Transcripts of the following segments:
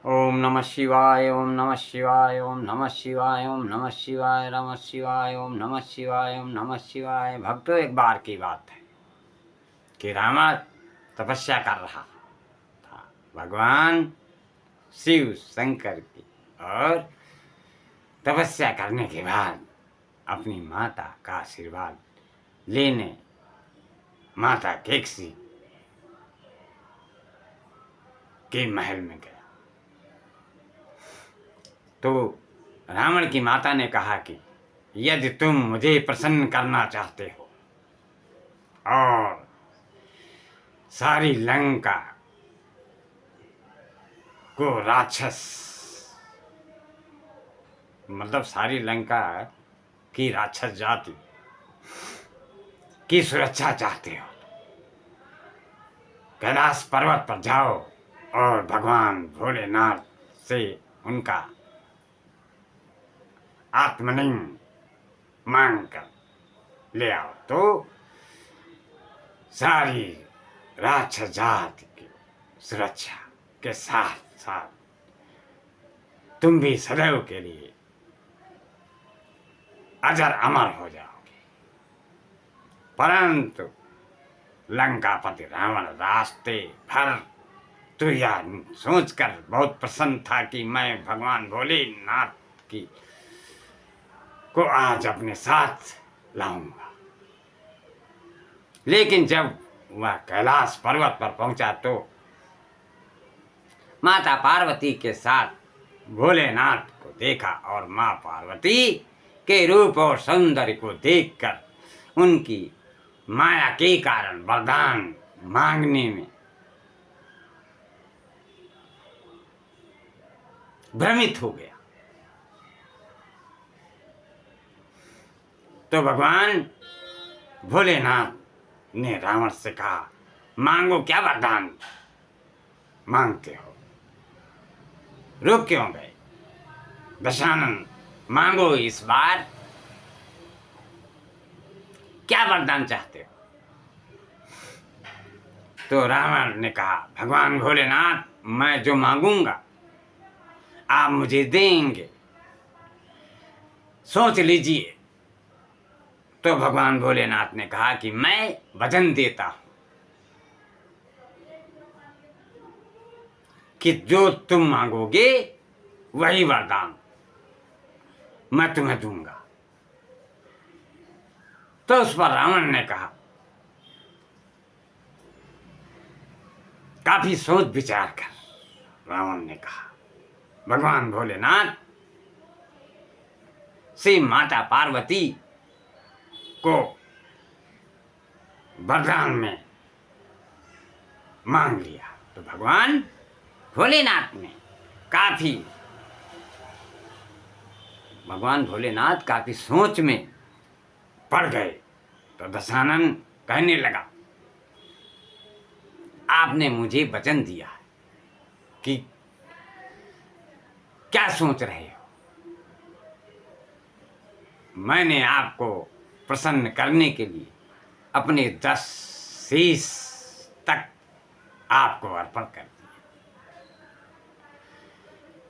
ओम नमः शिवाय, ओम नमः शिवाय, ओम नमः शिवाय, ओम नमः शिवाय, नमः शिवाय, ओम नमः शिवाय, ओम नमः शिवाय। भक्तों, एक बार की बात है कि रावण तपस्या कर रहा था भगवान शिव शंकर की, और तपस्या करने के बाद अपनी माता का आशीर्वाद लेने माता केकसी के महल में गया। तो रावण की माता ने कहा कि यदि तुम मुझे प्रसन्न करना चाहते हो और सारी लंका को राक्षस, मतलब सारी लंका की राक्षस जाति की सुरक्षा चाहते हो, कैलाश पर्वत पर जाओ और भगवान भोलेनाथ से उनका आत्मलिंग मांग कर ले आओ, तो सारी राक्षस जाति की सुरक्षा के साथ साथ तुम भी सदैव के लिए अजर अमर हो जाओगे। परंतु लंकापति रावण रास्ते भर तो यह सोचकर बहुत प्रसन्न था कि मैं भगवान भोलेनाथ की को आज अपने साथ लाऊंगा। लेकिन जब वह कैलाश पर्वत पर पहुंचा तो माता पार्वती के साथ भोलेनाथ को देखा, और मां पार्वती के रूप और सौंदर्य को देखकर उनकी माया के कारण वरदान मांगने में भ्रमित हो गया। तो भगवान भोलेनाथ ने रावण से कहा, मांगो, क्या वरदान मांगते हो? रुक क्यों गए? दशानन, मांगो इस बार, क्या वरदान चाहते हो? तो रावण ने कहा, भगवान भोलेनाथ, मैं जो मांगूंगा आप मुझे देंगे, सोच लीजिए। तो भगवान भोलेनाथ ने कहा कि मैं वचन देता हूं कि जो तुम मांगोगे वही वरदान मैं तुम्हें दूंगा। तो उस पर रावण ने कहा, काफी सोच विचार कर रावण ने कहा, भगवान भोलेनाथ से माता पार्वती को वरदान में मांग लिया। तो भगवान भोलेनाथ काफी सोच में पड़ गए। तो दशानन कहने लगा, आपने मुझे वचन दिया कि क्या सोच रहे हो? मैंने आपको प्रसन्न करने के लिए अपने 10 शीश तक आपको अर्पण कर दिया।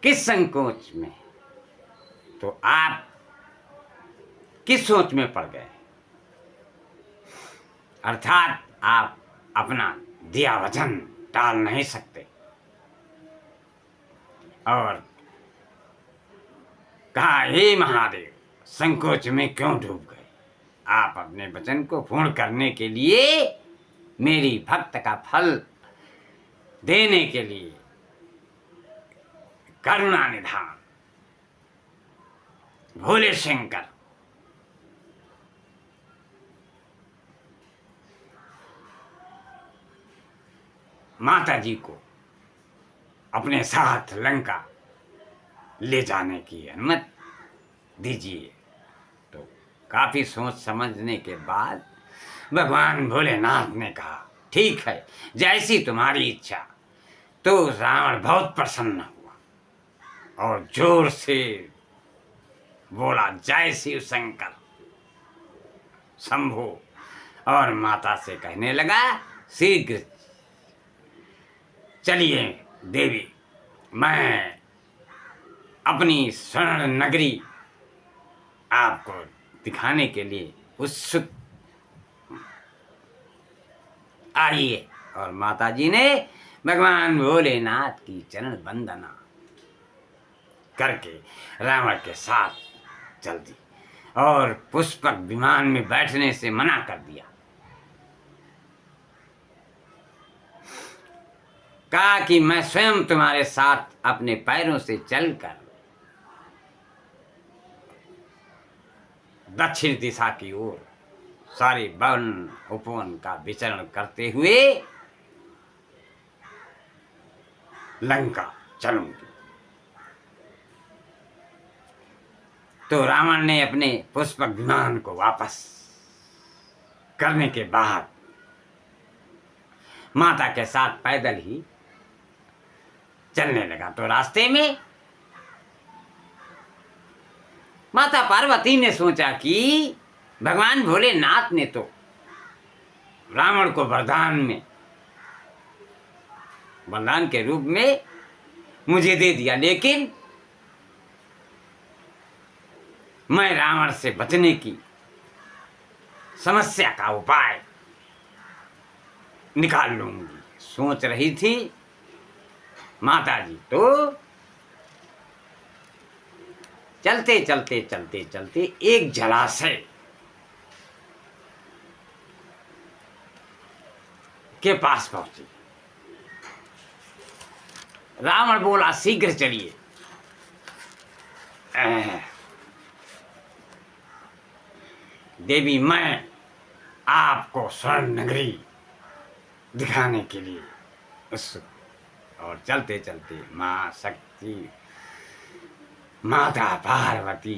किस संकोच में? तो आप किस सोच में पड़ गए? अर्थात आप अपना दिया वचन टाल नहीं सकते। और कहा, हे महादेव, संकोच में क्यों डूब गए? आप अपने वचन को पूर्ण करने के लिए, मेरी भक्त का फल देने के लिए करुणा निधान भोले शंकर माता जी को अपने साथ लंका ले जाने की अनुमति दीजिए। तो काफी सोच समझने के बाद भगवान भोलेनाथ ने कहा, ठीक है, जैसी तुम्हारी इच्छा। तो रावण बहुत प्रसन्न हुआ और जोर से बोला, जय शिव शंकर शंभो, और माता से कहने लगा, शीघ्र चलिए देवी, मैं अपनी स्वर्ण नगरी आपको दिखाने के लिए उत्सुक आइए। और माताजी ने भगवान भोलेनाथ की चरण वंदना करके रावण के साथ चल दी और पुष्पक विमान में बैठने से मना कर दिया। कहा कि मैं स्वयं तुम्हारे साथ अपने पैरों से चलकर दक्षिण दिशा की ओर सारे वन उपवन का विचरण करते हुए लंका चलूंगी। तो रावण ने अपने पुष्पक विमान को वापस करने के बाद माता के साथ पैदल ही चलने लगा। तो रास्ते में माता पार्वती ने सोचा कि भगवान भोलेनाथ ने तो रावण को वरदान के रूप में मुझे दे दिया, लेकिन मैं रावण से बचने की समस्या का उपाय निकाल लूंगी, सोच रही थी माता जी। तो चलते चलते चलते चलते एक जलाशय के पास पहुंची। रावण बोला, शीघ्र चलिए। देवी, मैं आपको स्वर्ण नगरी दिखाने के लिए उत्सुक। और चलते चलते माँ शक्ति माता पार्वती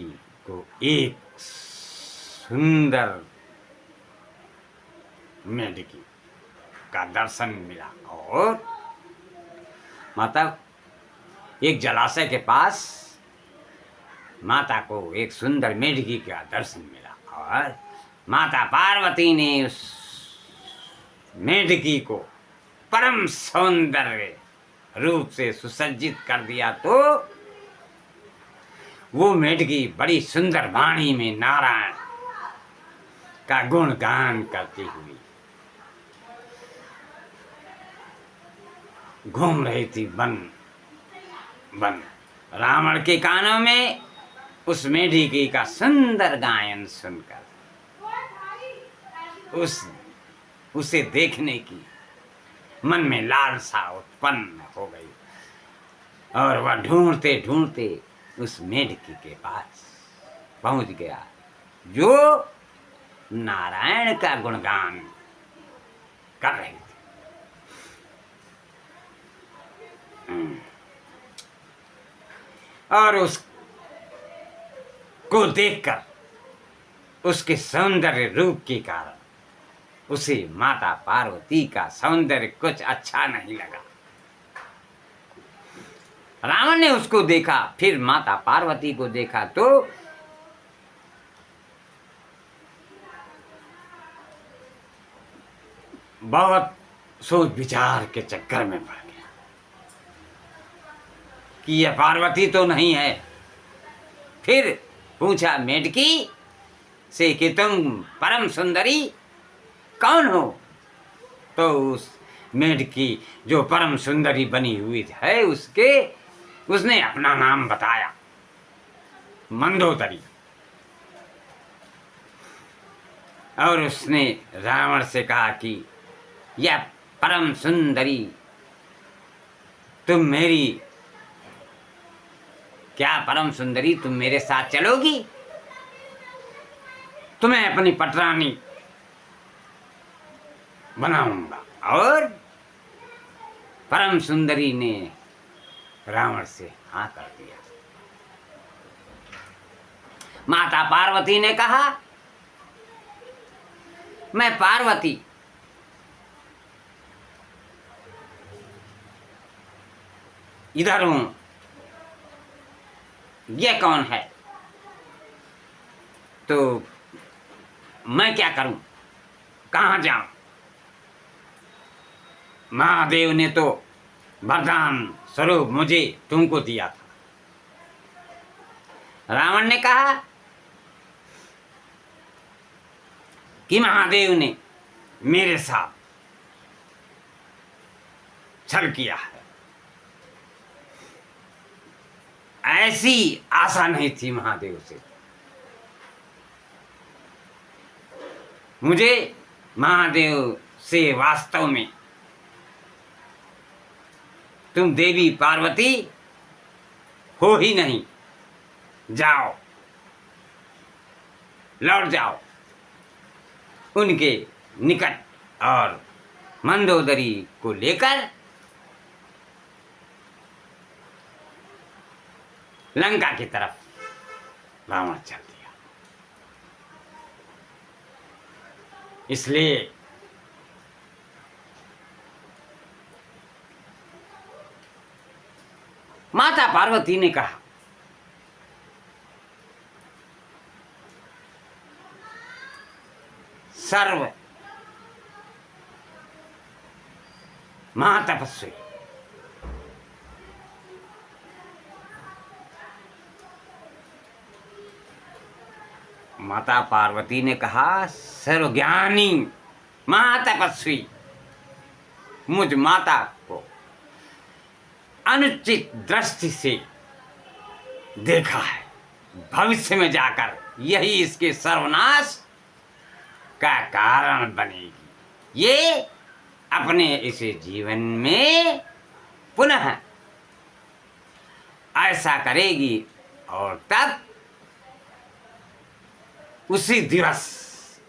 को एक सुंदर मेढकी का दर्शन मिला। और माता एक जलाशय के पास माता को एक सुंदर मेढकी का दर्शन मिला और माता पार्वती ने उस मेढकी को परम सौंदर्य रूप से सुसज्जित कर दिया। तो वो मेढकी बड़ी सुंदर वाणी में नारायण का गुणगान करती हुई घूम रही थी वन। रावण के कानों में उस मेढकी का सुंदर गायन सुनकर उसे देखने की मन में लालसा उत्पन्न हो गई और वह ढूंढते ढूंढते उस मेढकी के पास पहुंच गया जो नारायण का गुणगान कर रही थी। और उसको देखकर उसके सौंदर्य रूप के कारण उसे माता पार्वती का सौंदर्य कुछ अच्छा नहीं लगा। रावण ने उसको देखा, फिर माता पार्वती को देखा तो बहुत सोच विचार के चक्कर में पड़ गया कि यह पार्वती तो नहीं है। फिर पूछा मेढकी से कि तुम परम सुंदरी कौन हो? तो उस मेढकी जो परम सुंदरी बनी हुई है उसने अपना नाम बताया, मंदोदरी। और उसने रावण से कहा कि यह परम सुंदरी तुम मेरे साथ चलोगी? तुम्हें अपनी पटरानी बनाऊंगा। और परम सुंदरी ने रावण से हाँ कर दिया। माता पार्वती ने कहा, मैं पार्वती इधर हूं, ये कौन है? तो मैं क्या करूं, कहां जाऊं? महादेव ने तो वरदान स्वरूप मुझे तुमको दिया था। रावण ने कहा कि महादेव ने मेरे साथ छल किया है, ऐसी आशा नहीं थी महादेव से। मुझे महादेव से वास्तव में तुम देवी पार्वती हो ही नहीं। जाओ, लौट जाओ उनके निकट और मंदोदरी को लेकर लंका की तरफ रावण चल दिया। इसलिए माता पार्वती ने कहा सर्व महातपस्वी माता पार्वती ने कहा सर्वज्ञानी महातपस्वी मुझ माता को अनुचित दृष्टि से देखा है। भविष्य में जाकर यही इसके सर्वनाश का कारण बनेगी। ये अपने इस जीवन में पुनः ऐसा करेगी और तब उसी दिवस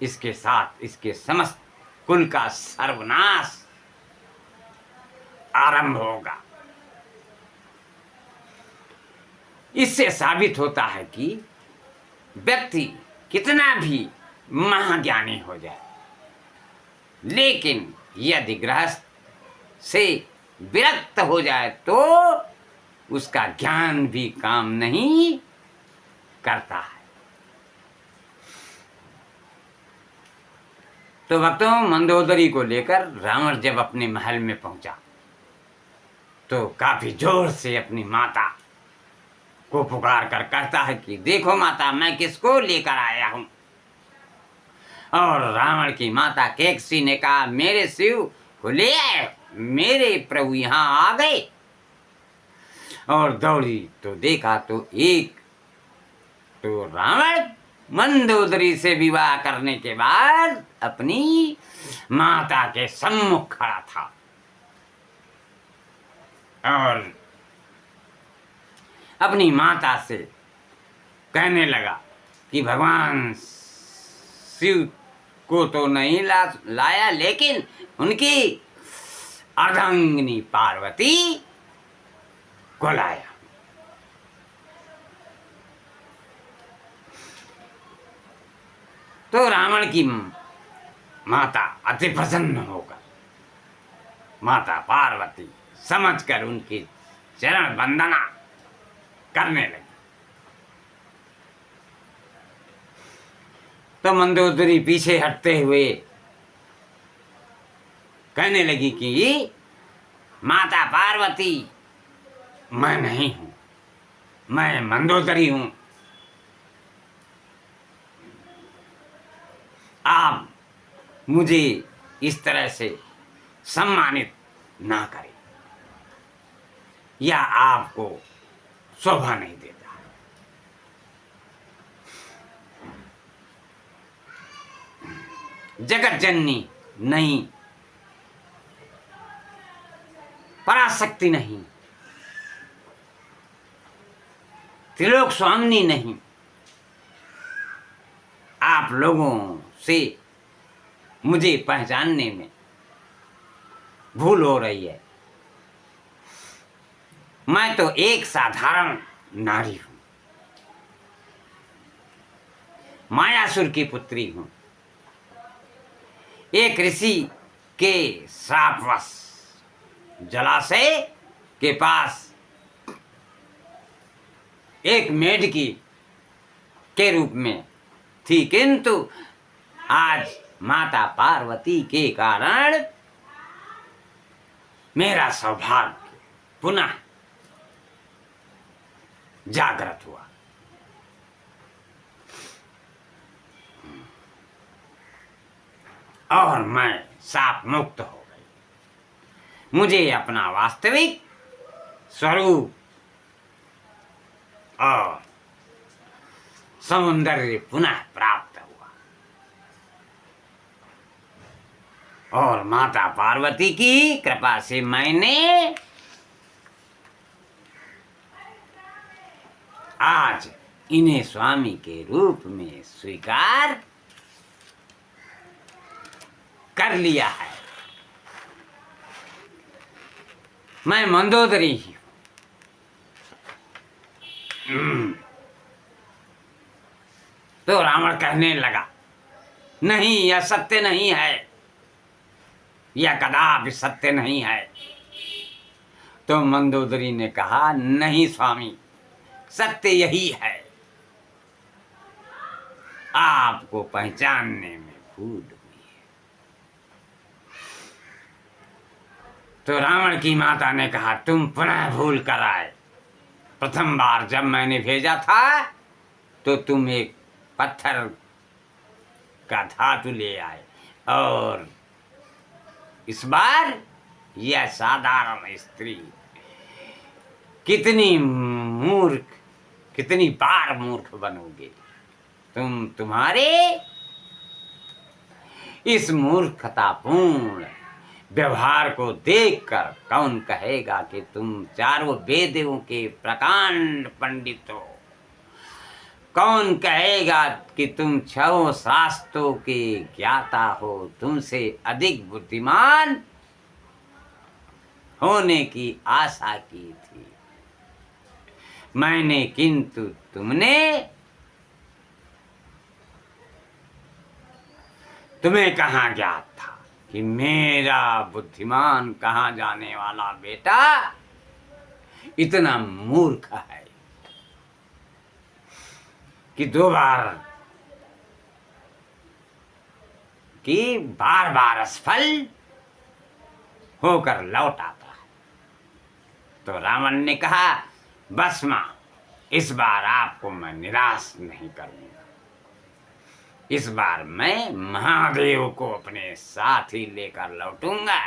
इसके साथ इसके समस्त कुल का सर्वनाश आरंभ होगा। इससे साबित होता है कि व्यक्ति कितना भी महाज्ञानी हो जाए, लेकिन यदि गृहस्थ से विरक्त हो जाए तो उसका ज्ञान भी काम नहीं करता है। तो भक्तों, मंदोदरी को लेकर रावण जब अपने महल में पहुंचा तो काफी जोर से अपनी माता को पुकार कर कहता है कि देखो माता, मैं किसको लेकर आया हूं। और रावण की माता केकसी ने कहा मेरे शिव को ले आए, मेरे प्रभु यहां आ गए। और दौड़ी तो देखा तो एक तो रावण मंदोदरी से विवाह करने के बाद अपनी माता के सम्मुख खड़ा था और अपनी माता से कहने लगा कि भगवान शिव को तो नहीं लाया, लेकिन उनकी अर्धांगिनी पार्वती को लाया। तो रावण की माता अति प्रसन्न होकर माता पार्वती समझकर उनकी चरण वंदना करने लगी। तो मंदोदरी पीछे हटते हुए कहने लगी कि माता पार्वती मैं नहीं हूं, मैं मंदोदरी हूं। आप मुझे इस तरह से सम्मानित ना करें, या आपको शोभा नहीं देता। जगत जननी नहीं, पराशक्ति नहीं, त्रिलोक स्वामिनी नहीं, आप लोगों से मुझे पहचानने में भूल हो रही है। मैं तो एक साधारण नारी हूं, मायासुर की पुत्री हूं। एक ऋषि के श्रापवश जलाशय के पास एक मेढकी के रूप में थी, किंतु आज माता पार्वती के कारण मेरा सौभाग्य पुनः जागृत हुआ। और मैं साप मुक्त हो गई। मुझे अपना वास्तविक स्वरूप और सौंदर्य पुनः प्राप्त हुआ। और माता पार्वती की कृपा से मैंने आज इन्हें स्वामी के रूप में स्वीकार कर लिया है। मैं मंदोदरी ही हूं। तो रावण कहने लगा, नहीं, यह सत्य नहीं है, यह कदापि सत्य नहीं है। तो मंदोदरी ने कहा, नहीं स्वामी, सत्य यही है, आपको पहचानने में भूल हुई है। तो रावण की माता ने कहा, तुम पुनः भूल कर आए। प्रथम बार जब मैंने भेजा था तो तुम एक पत्थर का धातु ले आए, और इस बार यह साधारण स्त्री। कितनी मूर्ख, कितनी बार मूर्ख बनोगे तुम। तुम्हारे इस मूर्खतापूर्ण व्यवहार को देखकर कौन कहेगा कि तुम चारों वेदों के प्रकांड पंडित हो। कौन कहेगा कि तुम छहों शास्त्रों के ज्ञाता हो। तुमसे अधिक बुद्धिमान होने की आशा की थी मैंने, किंतु तुम्हें कहाँ ज्ञात था कि मेरा बुद्धिमान कहाँ जाने वाला बेटा इतना मूर्ख है कि बार बार असफल होकर लौट आता है। तो रावण ने कहा, बस मां, इस बार आपको मैं निराश नहीं करूंगा। इस बार मैं महादेव को अपने साथ ही लेकर लौटूंगा,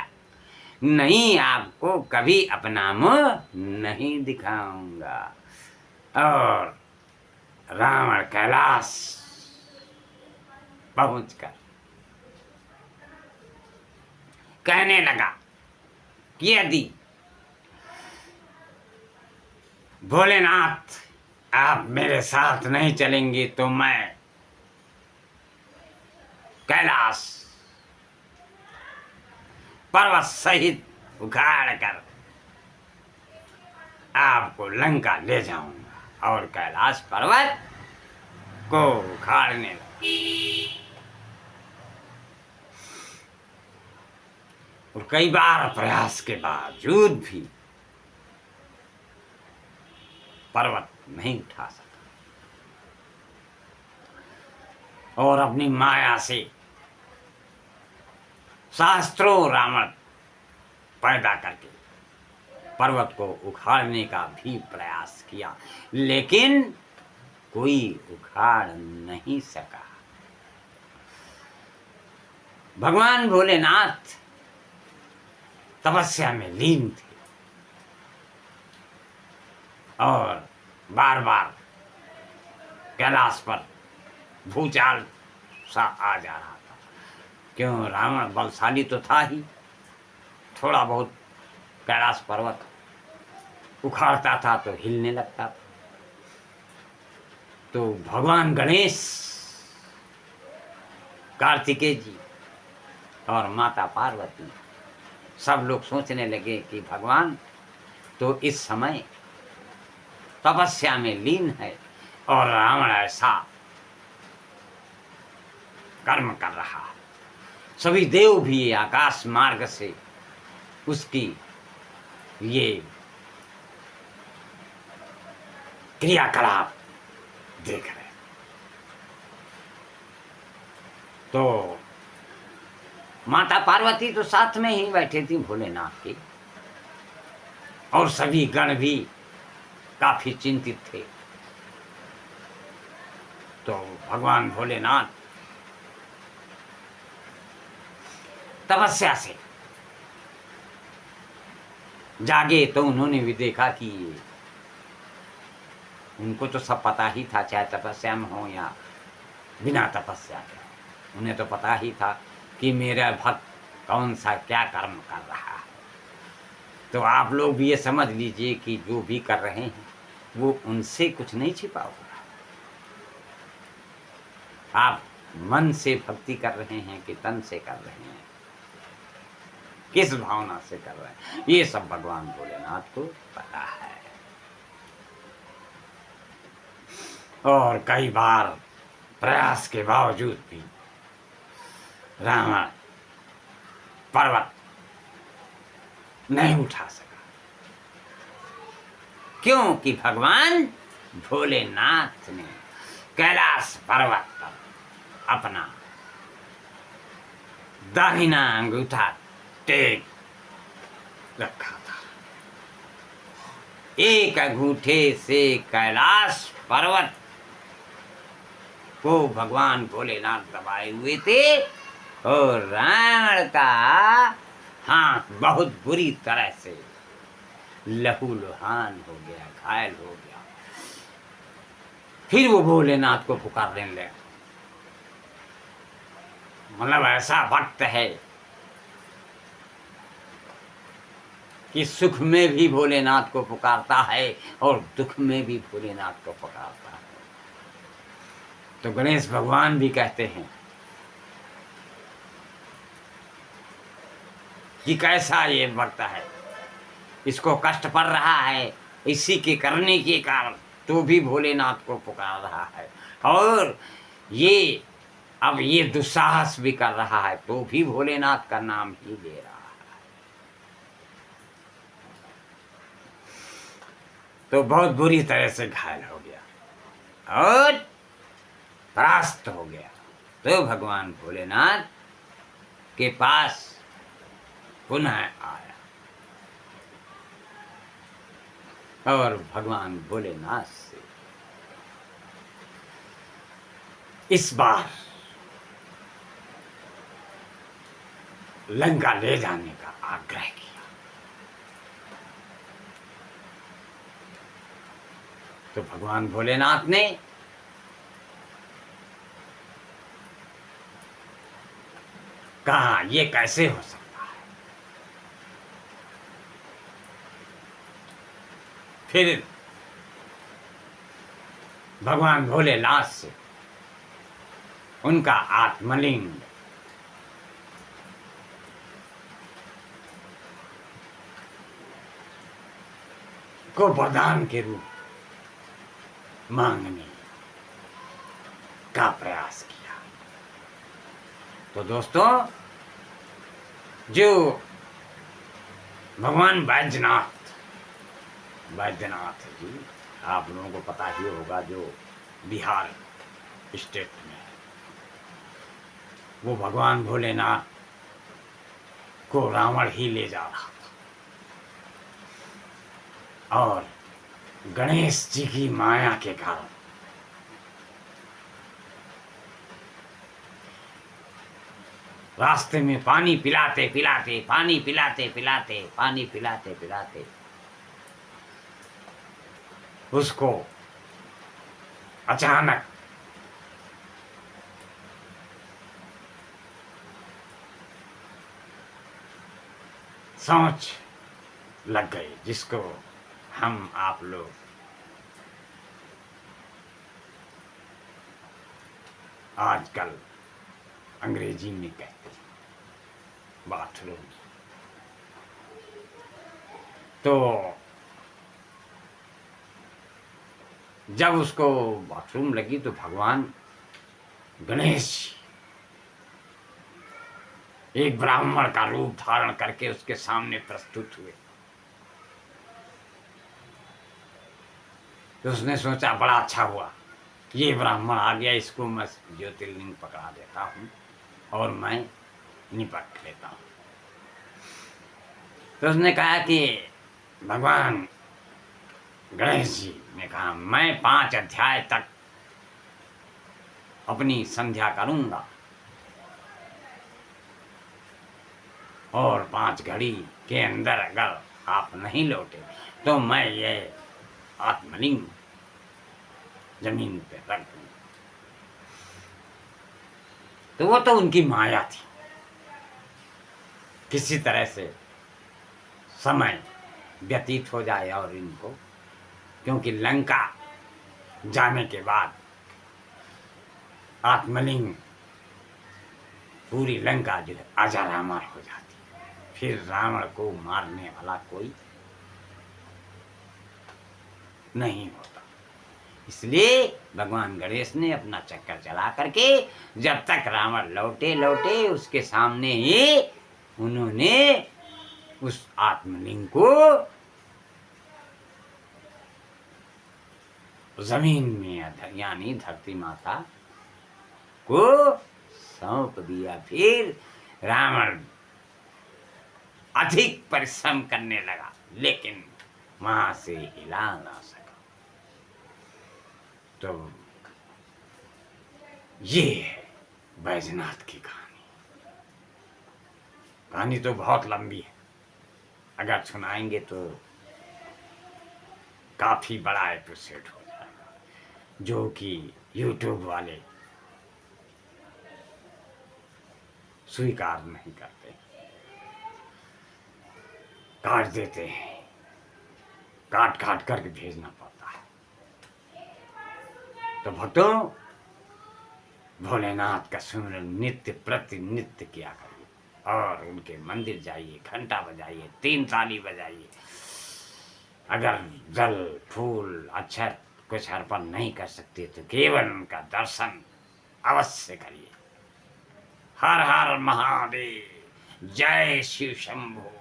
नहीं आपको कभी अपना मुंह नहीं दिखाऊंगा। और रावण कैलाश पहुंचकर कहने लगा कि यदि भोलेनाथ आप मेरे साथ नहीं चलेंगे तो मैं कैलाश पर्वत सहित उखाड़ कर आपको लंका ले जाऊंगा। और कैलाश पर्वत को उखाड़ने लगा। और कई बार प्रयास के बावजूद भी पर्वत नहीं उठा सका, और अपनी माया से शास्त्रों रावण पैदा करके पर्वत को उखाड़ने का भी प्रयास किया, लेकिन कोई उखाड़ नहीं सका। भगवान भोलेनाथ तपस्या में लीन थे और बार बार कैलाश पर भूचाल सा आ जा रहा था। क्यों, रावण बलशाली तो था ही, थोड़ा बहुत कैलाश पर्वत उखाड़ता था तो हिलने लगता था। तो भगवान गणेश, कार्तिकेय जी और माता पार्वती सब लोग सोचने लगे कि भगवान तो इस समय तपस्या में लीन है और रावण ऐसा कर्म कर रहा है। सभी देव भी आकाश मार्ग से उसकी ये क्रियाकलाप देख रहे। तो माता पार्वती तो साथ में ही बैठे थी भोलेनाथ की, और सभी गण भी काफी चिंतित थे। तो भगवान भोलेनाथ तपस्या से जागे तो उन्होंने भी देखा कि उनको तो सब पता ही था, चाहे तपस्या में हो या बिना तपस्या के, उन्हें तो पता ही था कि मेरा भक्त कौन सा क्या कर्म कर रहा है। तो आप लोग भी ये समझ लीजिए कि जो भी कर रहे हैं वो उनसे कुछ नहीं छिपा हुआ। आप मन से भक्ति कर रहे हैं कि तन से कर रहे हैं, किस भावना से कर रहे हैं, ये सब भगवान भोलेनाथ को पता है। और कई बार प्रयास के बावजूद भी रावण पर्वत नहीं उठा सका, क्योंकि भगवान भोलेनाथ ने कैलाश पर्वत पर अपना दाहिना अंगूठा टेक रखा था। एक अंगूठे से कैलाश पर्वत को भगवान भोलेनाथ दबाए हुए थे और रावण का हाथ बहुत बुरी तरह से लहूलुहान हो गया, घायल हो गया। फिर वो भोलेनाथ को पुकारने लगा। मतलब ऐसा भक्त है कि सुख में भी भोलेनाथ को पुकारता है और दुख में भी भोलेनाथ को पुकारता है। तो गणेश भगवान भी कहते हैं कि कैसा ये भक्त है, इसको कष्ट पड़ रहा है, इसी के करने के कारण तो भी भोलेनाथ को पुकार रहा है, और ये अब ये दुस्साहस भी कर रहा है तो भी भोलेनाथ का नाम ही ले रहा है। तो बहुत बुरी तरह से घायल हो गया और परास्त हो गया। तो भगवान भोलेनाथ के पास पुनः आया और भगवान भोलेनाथ से इस बार लंका ले जाने का आग्रह किया। तो भगवान भोलेनाथ ने कहा ये कैसे हो सकता है। फिर भगवान भोलेनाथ से उनका आत्मलिंग को वरदान के रूप मांगने का प्रयास किया। तो दोस्तों, जो भगवान बैद्यनाथ जी, आप लोगों को पता ही होगा, जो बिहार स्टेट में है, वो भगवान भोलेनाथ को रावण ही ले जा रहा था और गणेश जी की माया के कारण रास्ते में पानी पिलाते पिलाते उसको अचानक सोच लग गई, जिसको हम आप लोग आजकल अंग्रेजी में कहते हैं बाथरूम। तो जब उसको बाथरूम लगी तो भगवान गणेश एक ब्राह्मण का रूप धारण करके उसके सामने प्रस्तुत हुए। तो उसने सोचा बड़ा अच्छा हुआ, ये ब्राह्मण आ गया, इसको मैं ज्योतिर्लिंग पकड़ा देता हूँ और मैं निपट लेता हूँ। तो उसने कहा कि भगवान गणेश जी ने कहा मैं 5 अध्याय तक अपनी संध्या करूंगा और 5 घड़ी के अंदर अगर आप नहीं लौटे तो मैं ये आत्मलिंग जमीन पे रख दूंगा। तो वो तो उनकी माया थी, किसी तरह से समय व्यतीत हो जाए और इनको, क्योंकि लंका जाने के बाद आत्मलिंग पूरी लंका जो है अजरामर हो जाती, फिर रावण को मारने वाला कोई नहीं होता। इसलिए भगवान गणेश ने अपना चक्कर चला करके जब तक रावण लौटे उसके सामने ही उन्होंने उस आत्मलिंग को जमीन में यानी धरती माता को सौंप दिया। फिर रावण अधिक परिश्रम करने लगा लेकिन वहां से हिला ना सका। तो ये है बैजनाथ की कहानी। कहानी तो बहुत लंबी है, अगर सुनाएंगे तो काफी बड़ा एपिसोड हो जाएगा, जो कि YouTube वाले स्वीकार नहीं करते, काट देते हैं, काट करके भेजना पड़ता है। तो भक्तों, भोलेनाथ का सुमिरन नित्य प्रति नित्य किया करिए और उनके मंदिर जाइए, घंटा बजाइए, 3 ताली बजाइए। अगर जल फूल अक्षत कुछ अर्पण नहीं कर सकते तो केवल उनका दर्शन अवश्य करिए। हर हर महादेव, जय शिव शंभो,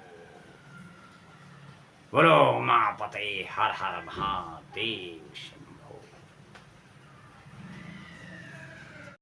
बोलो उमापते हर हर महादेव।